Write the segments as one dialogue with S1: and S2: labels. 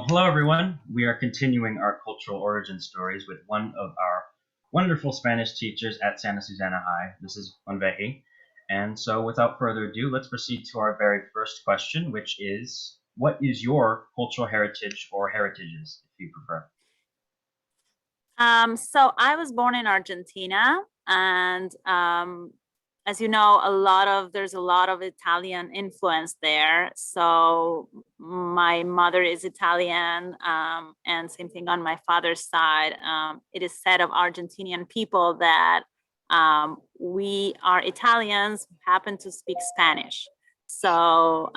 S1: Hello everyone. We are continuing our cultural origin stories with one of our wonderful Spanish teachers at Santa Susana High, Mrs. Bonvehi. And so, without further ado, let's proceed to our very first question, which is, what is your cultural heritage or heritages, if you prefer?
S2: So I was born in Argentina, and as you know, there's a lot of Italian influence there. So my mother is Italian, and same thing on my father's side. It is said of Argentinian people that we are Italians who happen to speak Spanish. So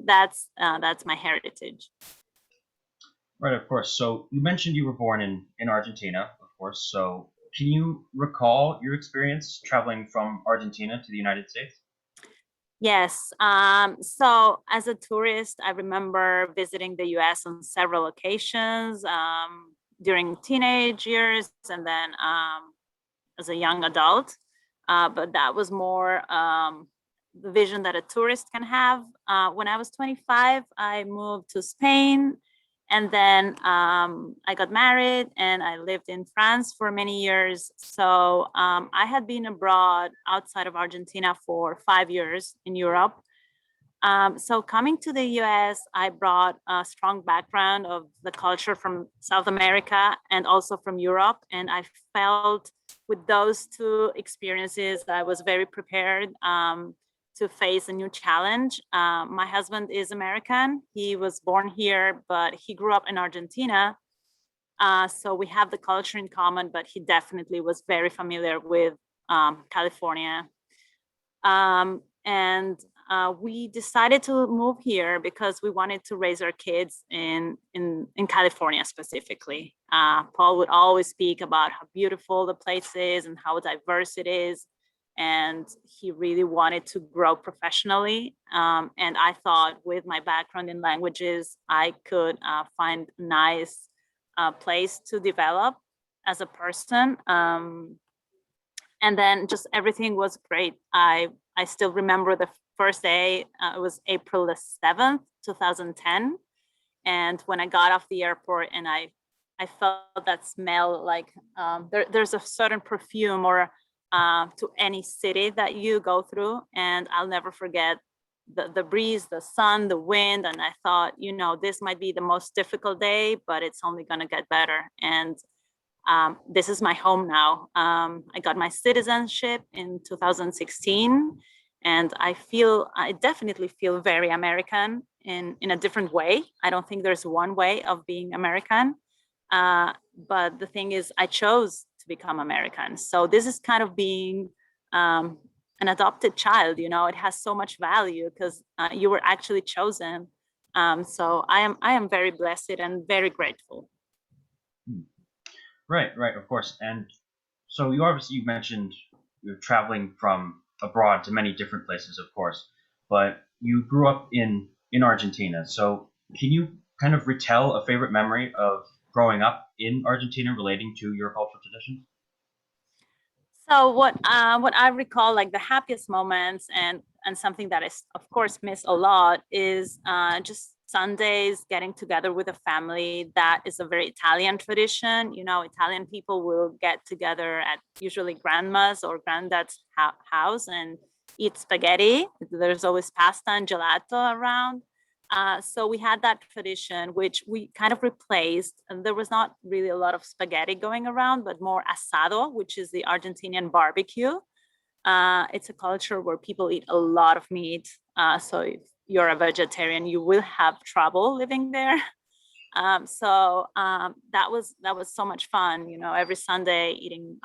S2: that's my heritage.
S1: Right, of course. So, you mentioned you were born in Argentina, of course. So, can you recall your experience traveling from Argentina to the United States?
S2: Yes. So as a tourist, I remember visiting the US on several occasions during teenage years and then as a young adult. But that was more the vision that a tourist can have. When I was 25, I moved to Spain, and then I got married and I lived in France for many years. So I had been abroad outside of Argentina for 5 years in Europe. So coming to the US, I brought a strong background of the culture from South America and also from Europe. And I felt with those two experiences, I was very prepared to face a new challenge. My husband is American. He was born here, but he grew up in Argentina. So we have the culture in common, but he definitely was very familiar with California. And we decided to move here because we wanted to raise our kids in California specifically. Paul would always speak about how beautiful the place is and how diverse it is. And he really wanted to grow professionally. And I thought with my background in languages, I could find a nice place to develop as a person. And then just everything was great. I still remember the first day. It was April the 7th, 2010. And when I got off the airport and I felt that smell, like there's a certain perfume or to any city that you go through. And I'll never forget the breeze, the sun, the wind. And I thought, this might be the most difficult day, but it's only going to get better. And this is my home now. I got my citizenship in 2016, and I definitely feel very American in a different way. I don't think there's one way of being American. But the thing is, I chose to become American. So this is kind of being an adopted child. It has so much value because you were actually chosen. So I am very blessed and very grateful.
S1: Right, right, of course. And so you mentioned you're traveling from abroad to many different places, of course, but you grew up in Argentina. So can you kind of retell a favorite memory of growing up in Argentina relating to your cultural traditions?
S2: So what I recall, like the happiest moments and something that I of course miss a lot is just Sundays getting together with a family. That is a very Italian tradition. Italian people will get together at usually grandma's or granddad's house and eat spaghetti. There's always pasta and gelato around. So we had that tradition, which we kind of replaced. And there was not really a lot of spaghetti going around, but more asado, which is the Argentinian barbecue. It's a culture where people eat a lot of meat. So if you're a vegetarian, you will have trouble living there. So that was so much fun. Every Sunday eating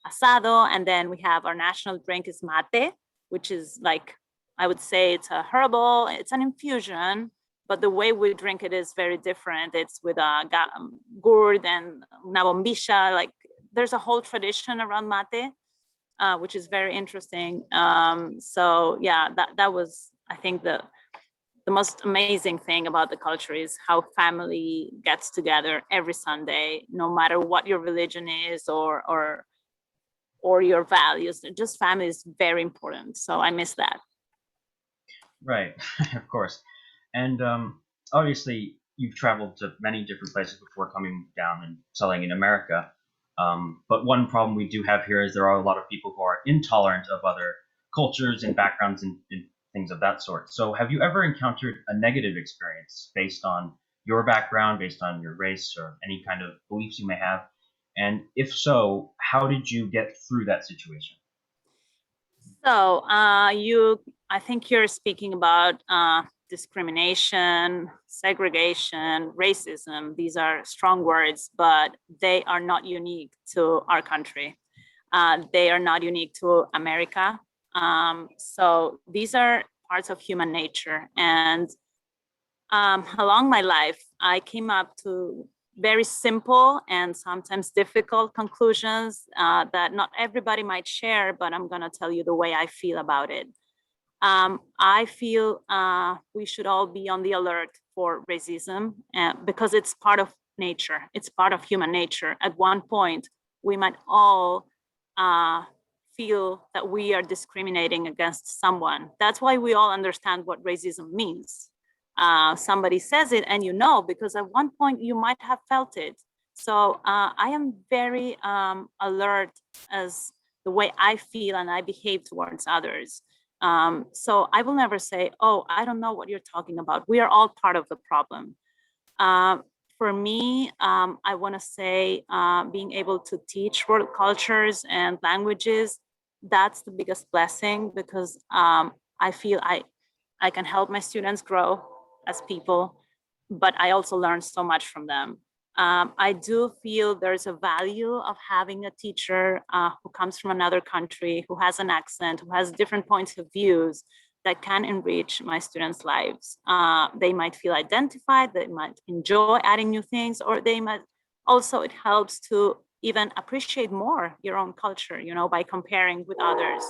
S2: asado, and then we have our national drink is mate, which is like I would say it's a herbal. It's an infusion, but the way we drink it is very different. It's with a gourd and una bombilla. Like there's a whole tradition around mate, which is very interesting. So yeah, that was I think the most amazing thing about the culture is how family gets together every Sunday, no matter what your religion is or your values. Just family is very important. So I miss that.
S1: Right, of course. And obviously, you've traveled to many different places before coming down and selling in America. But one problem we do have here is there are a lot of people who are intolerant of other cultures and backgrounds and things of that sort. So, have you ever encountered a negative experience based on your background, based on your race, or any kind of beliefs you may have? And if so, how did you get through that situation?
S2: So I think you're speaking about discrimination, segregation, racism. These are strong words, but they are not unique to our country. They are not unique to America. So these are parts of human nature. And along my life, I came up to very simple and sometimes difficult conclusions that not everybody might share, but I'm going to tell you the way I feel about it. I feel we should all be on the alert for racism because it's part of nature. It's part of human nature. At one point, we might all feel that we are discriminating against someone. That's why we all understand what racism means. Somebody says it and you know, because at one point you might have felt it. So I am very alert as the way I feel and I behave towards others. So I will never say, oh, I don't know what you're talking about. We are all part of the problem. For me, I want to say being able to teach world cultures and languages, that's the biggest blessing because I feel I can help my students grow as people, but I also learn so much from them. I do feel there's a value of having a teacher who comes from another country, who has an accent, who has different points of views that can enrich my students' lives. They might feel identified, they might enjoy adding new things, or they might also, it helps to even appreciate more your own culture, you know, by comparing with others.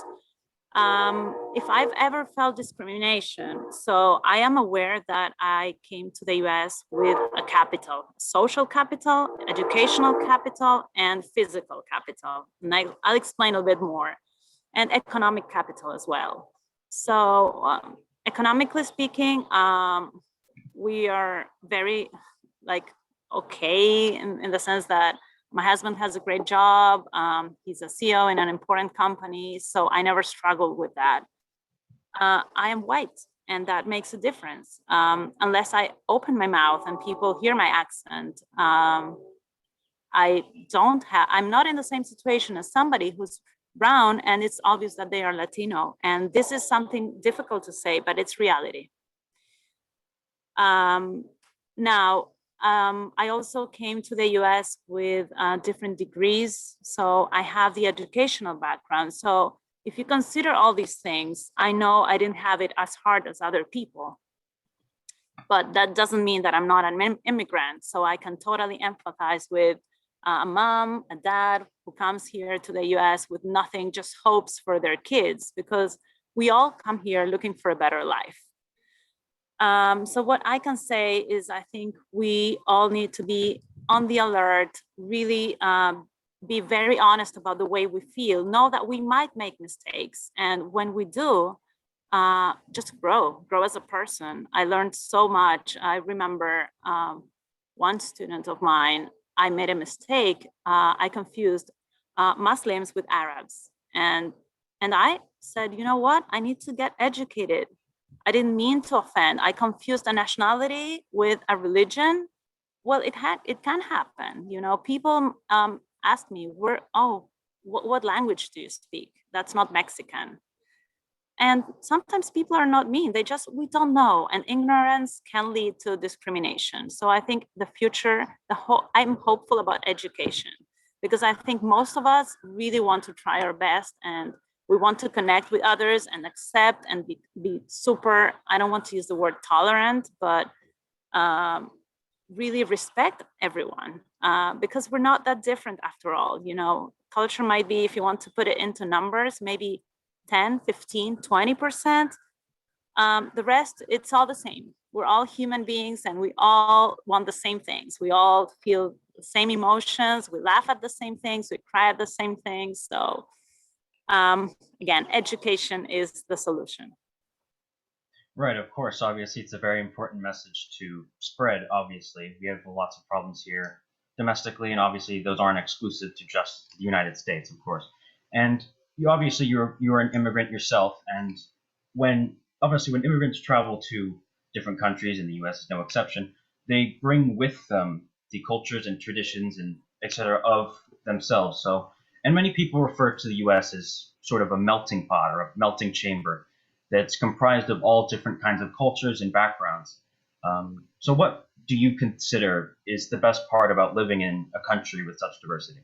S2: If I've ever felt discrimination, so I am aware that I came to the US with a capital, social capital, educational capital, and physical capital. And I'll explain a bit more, and economic capital as well. So economically speaking, we are very like okay in the sense that my husband has a great job. He's a CEO in an important company, so I never struggled with that. I am white, and that makes a difference. Unless I open my mouth and people hear my accent, I'm not in the same situation as somebody who's brown and it's obvious that they are Latino. And this is something difficult to say, but it's reality. Now, I also came to the US with different degrees. So I have the educational background. So if you consider all these things, I know I didn't have it as hard as other people. But that doesn't mean that I'm not an immigrant. So I can totally empathize with a mom, a dad who comes here to the US with nothing, just hopes for their kids, because we all come here looking for a better life. So what I can say is I think we all need to be on the alert, really be very honest about the way we feel, know that we might make mistakes. And when we do, just grow as a person. I learned so much. I remember one student of mine, I made a mistake. I confused Muslims with Arabs. And I said, you know what? I need to get educated. I didn't mean to offend. I confused a nationality with a religion. Well, it can happen. You know, people ask me, what language do you speak? That's not Mexican. And sometimes people are not mean. We don't know. And ignorance can lead to discrimination. So I think the future, I'm hopeful about education because I think most of us really want to try our best and we want to connect with others and accept and be super, I don't want to use the word tolerant, but really respect everyone because we're not that different after all. You know, culture might be, if you want to put it into numbers, maybe 10, 15, 20%. The rest, it's all the same. We're all human beings and we all want the same things. We all feel the same emotions. We laugh at the same things. We cry at the same things. So again, education is the solution.
S1: Right, of course. Obviously, it's a very important message to spread. Obviously, we have lots of problems here domestically, and obviously, those aren't exclusive to just the United States, of course. And you're an immigrant yourself, and when immigrants travel to different countries, and the U.S. is no exception, they bring with them the cultures and traditions and etc. of themselves. So, and many people refer to the U.S. as sort of a melting pot or a melting chamber that's comprised of all different kinds of cultures and backgrounds. So, what do you consider is the best part about living in a country with such diversity?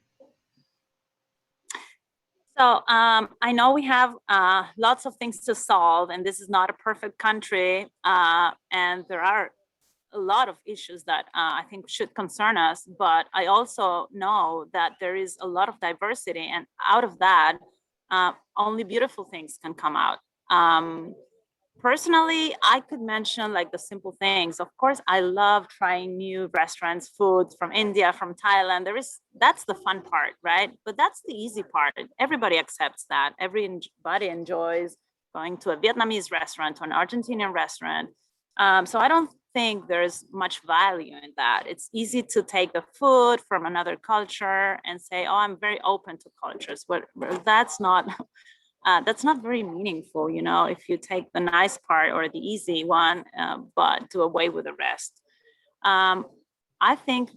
S2: So I know we have lots of things to solve, and this is not a perfect country. And there are a lot of issues that I think should concern us. But I also know that there is a lot of diversity, and out of that, only beautiful things can come out. Um, Personally, I could mention like the simple things. Of course, I love trying new restaurants, foods from India, from Thailand. That's the fun part, right? But that's the easy part. Everybody accepts that. Everybody enjoys going to a Vietnamese restaurant or an Argentinian restaurant. So I don't think there's much value in that. It's easy to take the food from another culture and say, "Oh, I'm very open to cultures," but that's not very meaningful, if you take the nice part or the easy one, but do away with the rest. Um, I think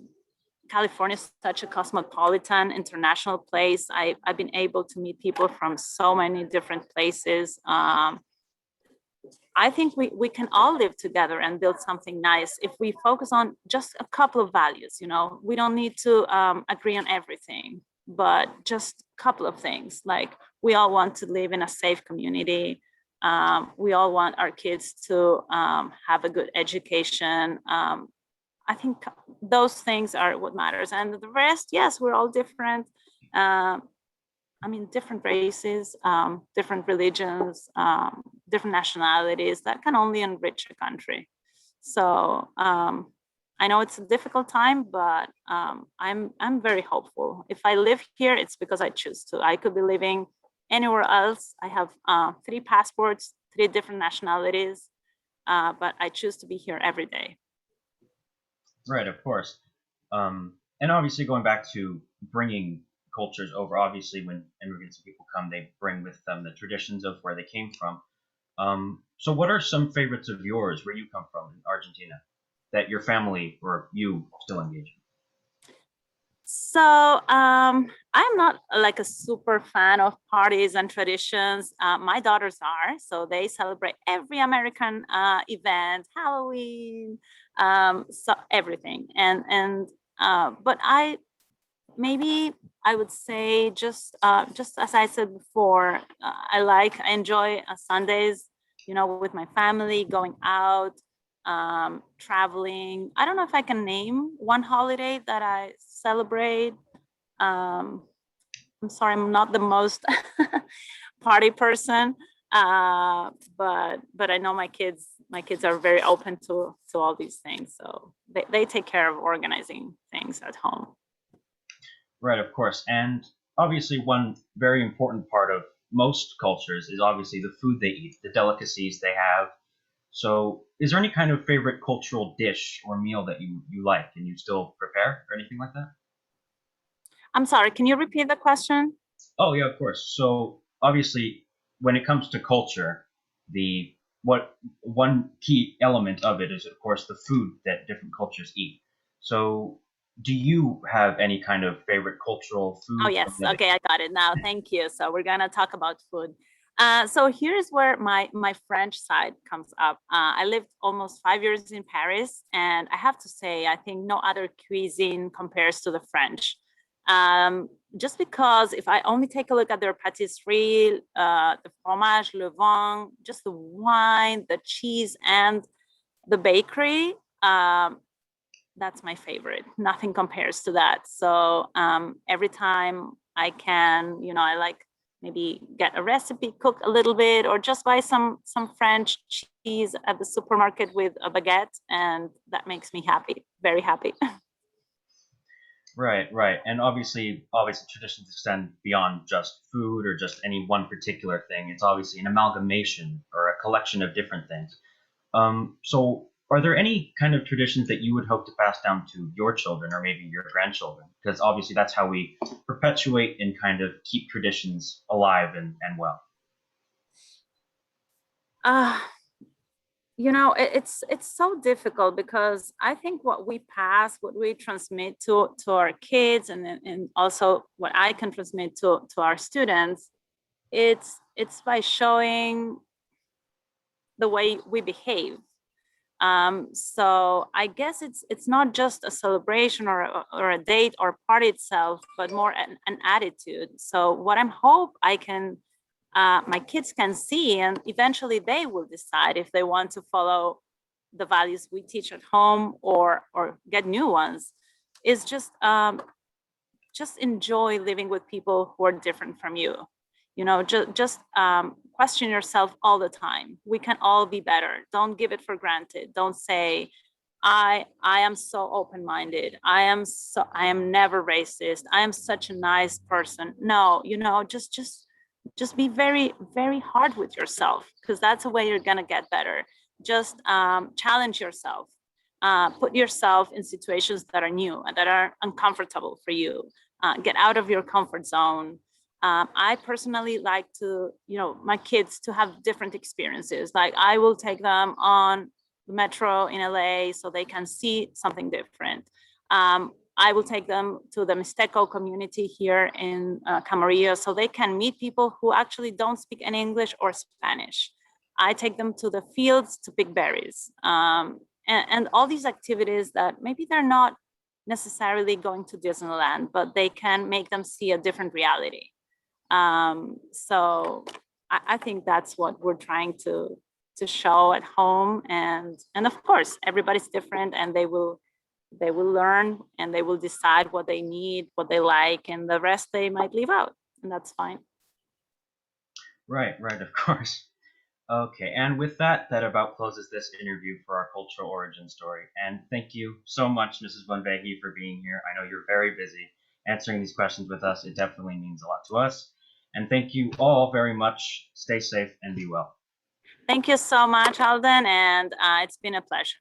S2: California is such a cosmopolitan, international place. I've been able to meet people from so many different places. I think we can all live together and build something nice if we focus on just a couple of values. We don't need to agree on everything, but just a couple of things. Like, we all want to live in a safe community. We all want our kids to have a good education. I think those things are what matters. And the rest, yes, we're all different. Different races, different religions, different nationalities, that can only enrich a country. So I know it's a difficult time, but I'm very hopeful. If I live here, it's because I choose to. I could be living anywhere else. I have 3 passports, 3 different nationalities, but I choose to be here every day.
S1: Right, of course. And obviously, going back to bringing cultures over, obviously, when immigrants and people come, they bring with them the traditions of where they came from. So, what are some favorites of yours where you come from in Argentina that your family or you still engage
S2: So I'm not like a super fan of parties and traditions. My daughters are, so they celebrate every American event, Halloween, so everything. But maybe I would say just as I said before, I enjoy Sundays, with my family, going out, traveling. I don't know if I can name one holiday that I celebrate. Um, I'm sorry, I'm not the most party person, but I know my kids. My kids are very open to all these things, so they take care of organizing things at home.
S1: Right, of course. And obviously, one very important part of most cultures is obviously the food they eat, the delicacies they have. So, is there any kind of favorite cultural dish or meal that you like and you still prepare or anything like that?
S2: I'm sorry, can you repeat the question?
S1: Oh, yeah, of course. So, obviously, when it comes to culture, the what one key element of it is, of course, the food that different cultures eat. So, do you have any kind of favorite cultural
S2: Oh,
S1: food from
S2: yes.
S1: the other?
S2: Okay, I got it now. Thank you. So we're gonna talk about food. So here's where my French side comes up. I lived almost 5 years in Paris, and I have to say, I think no other cuisine compares to the French. Just because if I only take a look at their patisserie, the fromage, le vin, just the wine, the cheese, and the bakery, that's my favorite. Nothing compares to that. So every time I can, I like maybe get a recipe, cook a little bit, or just buy some French cheese at the supermarket with a baguette, and that makes me happy, very happy.
S1: Right, right. And obviously traditions extend beyond just food or just any one particular thing. It's obviously an amalgamation or a collection of different things. So are there any kind of traditions that you would hope to pass down to your children or maybe your grandchildren? Because obviously that's how we perpetuate and kind of keep traditions alive and well.
S2: Uh, it's so difficult because I think what we pass, what we transmit to our kids, and also what I can transmit to our students, it's by showing the way we behave. So I guess it's not just a celebration or a date or party itself, but more an attitude. So what I'm hope I can my kids can see, and eventually they will decide if they want to follow the values we teach at home or get new ones. Is just enjoy living with people who are different from you. Just question yourself all the time. We can all be better. Don't give it for granted. Don't say I am so open-minded. I am never racist. I am such a nice person. No, just be very, very hard with yourself, because that's the way you're gonna get better. Just challenge yourself. Put yourself in situations that are new and that are uncomfortable for you. Get out of your comfort zone. I personally like to, my kids to have different experiences. Like I will take them on the metro in LA so they can see something different. I will take them to the Mixteco community here in Camarillo so they can meet people who actually don't speak any English or Spanish. I take them to the fields to pick berries. And all these activities that maybe they're not necessarily going to Disneyland, but they can make them see a different reality. So I think that's what we're trying to show at home, and of course everybody's different, and they will learn and they will decide what they need, what they like, and the rest they might leave out, and that's fine.
S1: Right, right, of course. Okay, and with that, that about closes this interview for our cultural origin story. And thank you so much, Mrs. Bonvehi, for being here. I know you're very busy answering these questions with us. It definitely means a lot to us. And thank you all very much. Stay safe and be well.
S2: Thank you so much, Alden, and it's been a pleasure.